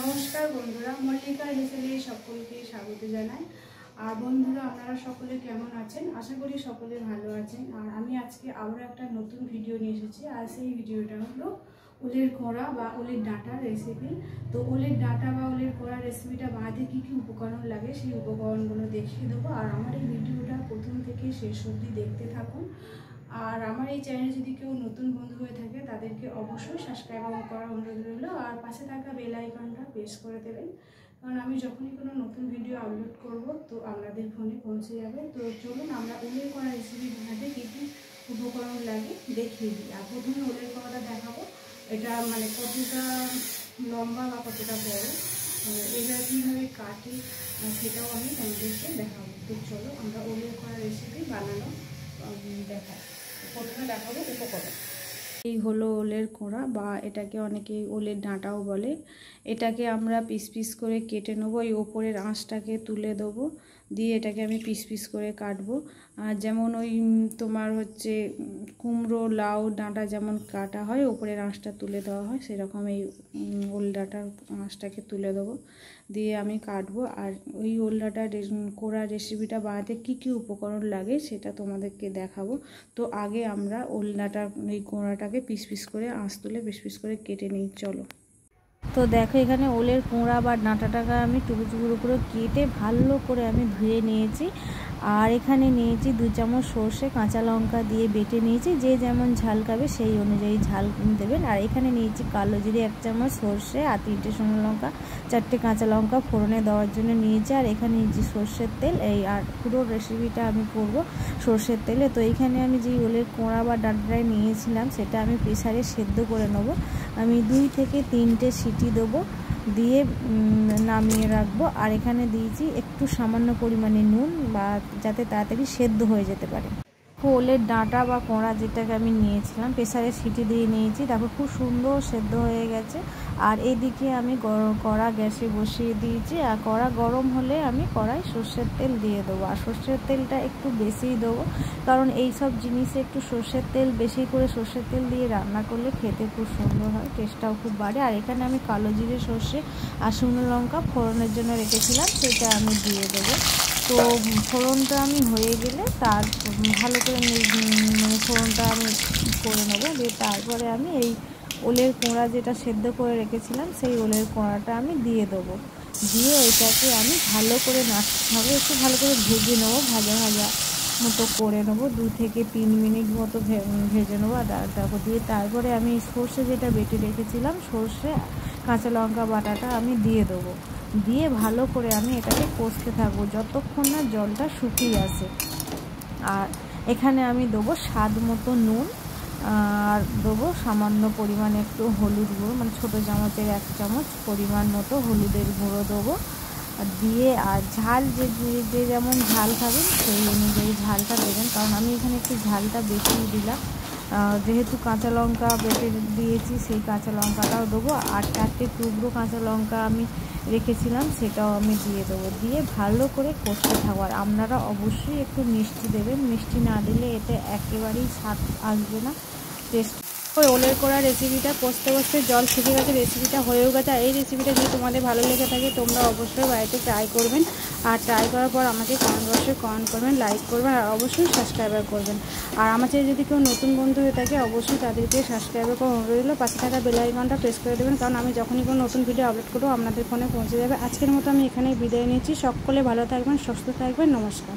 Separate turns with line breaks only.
নমস্কার বন্ধুরা, মল্লিকা হেসেলে সকলকে স্বাগত জানাই। আর বন্ধুরা, আপনারা সকলে কেমন আছেন? আশা করি সকলে ভালো আছেন। আর আমি আজকে আবার একটা নতুন ভিডিও নিয়ে এসেছি। আর সেই ভিডিওটা হলো ওলের কোড়া বা ওলের ডাঁটার রেসিপি। তো ওলের ডাঁটা বা ওলের কোড়া রেসিপিটা বানাতে কী কী উপকরণ লাগে সেই উপকরণগুলো দেখিয়ে দেবো। আর আমার এই ভিডিওটা প্রথম থেকে শেষ অবধি দেখতে থাকুন। আর আমার এই চ্যানেলে যদি কেউ নতুন বন্ধু হয়ে থাকে তাদেরকে অবশ্যই সাবস্ক্রাইব করার অনুরোধ রইল। আর পাশে থাকা বেল আইকনটা প্রেস করে দেবেন, কারণ আমি যখনই কোনো নতুন ভিডিও আপলোড করব তো আপনাদের ফোনে পৌঁছে যাবে। তো চলুন আমরা ওলের কোড়া রেসিপি বানাতে কী কী উপকরণ লাগে দেখিয়ে দিই। আর প্রথমে ওলের কোড়াটা দেখাবো, এটা মানে কতটা লম্বা বা কতটা বড়, এটা কীভাবে কাটি সেটাও আমি তোমাদেরকে দেখাবো। তো চলো আমরা ওলের কোড়া রেসিপি বানানো দেখাই। প্রথমে দেখাবো উপকরণ। এই হলো ওলের কোড়া, বা এটাকে অনেকে ওলের ডাঁটাও বলে। এটাকে আমরা পিস পিস করে কেটে নেবো। এই ওপরের আঁশটাকে তুলে দেবো, দিয়ে এটাকে আমি পিস পিস করে কাটবো। আর যেমন ওই তোমার হচ্ছে কুমড়ো লাউ ডাঁটা যেমন কাটা হয়, ওপরের আঁশটা তুলে দেওয়া হয়, সেরকম এই ওল ডাঁটার আঁশটাকে তুলে দেবো, দিয়ে আমি কাটবো। আর ওই ওল ডাঁটার কোড়া রেসিপিটা বানাতে কী কী উপকরণ লাগে সেটা তোমাদেরকে দেখাবো। তো আগে আমরা ওল ডাঁটার এই কোড়াটাকে পিস পিস করে আঁশ তুলে পিস পিস করে কেটে নিই। চলো। তো দেখো, এখানে ওলের কোড়া বা ডাঁটাটাকে আমি টুকরো টুকরো করে কেটে ভালো করে আমি ধুয়ে নিয়েছি। আর এখানে নিয়েছি 2 চামচ সর্ষে, কাঁচা লঙ্কা দিয়ে বেটে নিয়েছি। যে যেমন ঝাল খাবে সেই অনুযায়ী ঝাল দেবেন। আর এখানে নিয়েছি কালো জিরে 1 চামচ, সর্ষে আর 3টে শুকনো লঙ্কা, 4টে কাঁচা লঙ্কা ফোড়নে দেওয়ার জন্য নিয়েছি। আর এখানে নিয়েছি সর্ষের তেল। এই আর পুরো রেসিপিটা আমি করব সর্ষের তেলে। তো এইখানে আমি যে ওলের কোড়া বা ডাঁটাটাই নিয়েছিলাম সেটা আমি প্রেসারে সেদ্ধ করে নেব। আমি 2 থেকে 3টে সিটি দেবো, দিয়ে নামিয়ে রাখবো। আর এখানে দিয়েছি একটু সামান্য পরিমাণে নুন, বা যাতে তাড়াতাড়ি সেদ্ধ হয়ে যেতে পারে। ওলের ডাঁটা বা কোড়া যেটাকে আমি নিয়েছিলাম প্রেসারে সিটি দিয়ে নিয়েছি, তারপর খুব সুন্দর সেদ্ধ হয়ে গেছে। আর এদিকে আমি কড়া গ্যাসে বসিয়ে দিয়েছি। আর কড়া গরম হলে আমি কড়াই সর্ষের তেল দিয়ে দেবো। আর সর্ষের তেলটা একটু বেশিই দেবো, কারণ এই সব জিনিসে একটু সর্ষের তেল বেশি করে সর্ষের তেল দিয়ে রান্না করলে খেতে খুব সুন্দর হয়, টেস্টটাও খুব বাড়ে। আর এখানে আমি কালো জিরে, সর্ষে আর শুকনো লঙ্কা ফোড়নের জন্য রেখেছিলাম, সেটা আমি দিয়ে দেবো। তো ফোড়নটা আমি হয়ে গেলে তার ভালো করে ফোড়নটা আমি করে নেবো, দিয়ে তারপরে আমি এই ওলের কোড়া যেটা সেদ্ধ করে রেখেছিলাম সেই ওলের কোড়াটা আমি দিয়ে দেবো। দিয়ে এটাকে আমি ভালো করে নাড়তে হবে, একটু ভালো করে ভেজে নেবো, ভাজা ভাজা মতো করে নেবো। 2 থেকে 3 মিনিট মতো ভেজে নেবো। আর তারপর দিয়ে তারপরে আমি সর্ষে যেটা বেটে রেখেছিলাম, সর্ষে কাঁচা লঙ্কা বাটাটা আমি দিয়ে দেবো। দিয়ে ভালো করে আমি এটাকে কষতে থাকবো যতক্ষণ না জলটা শুকিয়ে আসে। আর এখানে আমি দেবো স্বাদ মতো নুন, আর দেবো সামান্য পরিমাণে একটু হলুদ গুঁড়ো, মানে ছোটো চামচের 1 চামচ পরিমাণ মতো হলুদের গুঁড়ো দেবো। দিয়ে আর ঝাল যে যেমন ঝাল খাবেন সেই অনুযায়ী ঝালটা দেবেন, কারণ আমি এখানে একটু ঝালটা বেশি দিলাম, যেহেতু কাঁচা লঙ্কা বেটে দিয়েছি সেই কাঁচা লঙ্কাটাও দেবো। আর 4টে টুকরো কাঁচা লঙ্কা আমি রেখেছিলাম সেটাও আমি দিয়ে দেবো। দিয়ে ভালো করে কষতে থাকবো। আর আপনারা অবশ্যই একটু মিষ্টি দেবেন, মিষ্টি না দিলে এতে একেবারেই স্বাদ আসবে না, টেস্ট। ওই ওলের কোড়া রেসিপিটা কষতে কষতে জল শুকিয়ে গেছে, রেসিপিটা হয়েও গেছে। আর এই রেসিপিটা যদি তোমাদের ভালো লেগে থাকে তোমরা অবশ্যই বাড়িতে ট্রাই করবেন। আর ট্রাই করার পর আমাকে কমেন্ট বক্সে কমেন্ট করবেন, লাইক করবেন, আর অবশ্যই সাবস্ক্রাইবার করবেন। আর আমার চ্যানেলে যদি কেউ নতুন বন্ধু হয়ে থাকে অবশ্যই তাদেরকে সাবস্ক্রাইবার করে অনুরোধ রইল, পাশে থাকা বেল আইকনটা প্রেস করে দেবেন, কারণ আমি যখনই কোনো নতুন ভিডিও আপলোড করবো আপনাদের ফোনে পৌঁছে যাবে। আজকের মতো আমি এখানেই বিদায় নিচ্ছি। সকলে ভালো থাকবেন, সুস্থ থাকবেন, নমস্কার।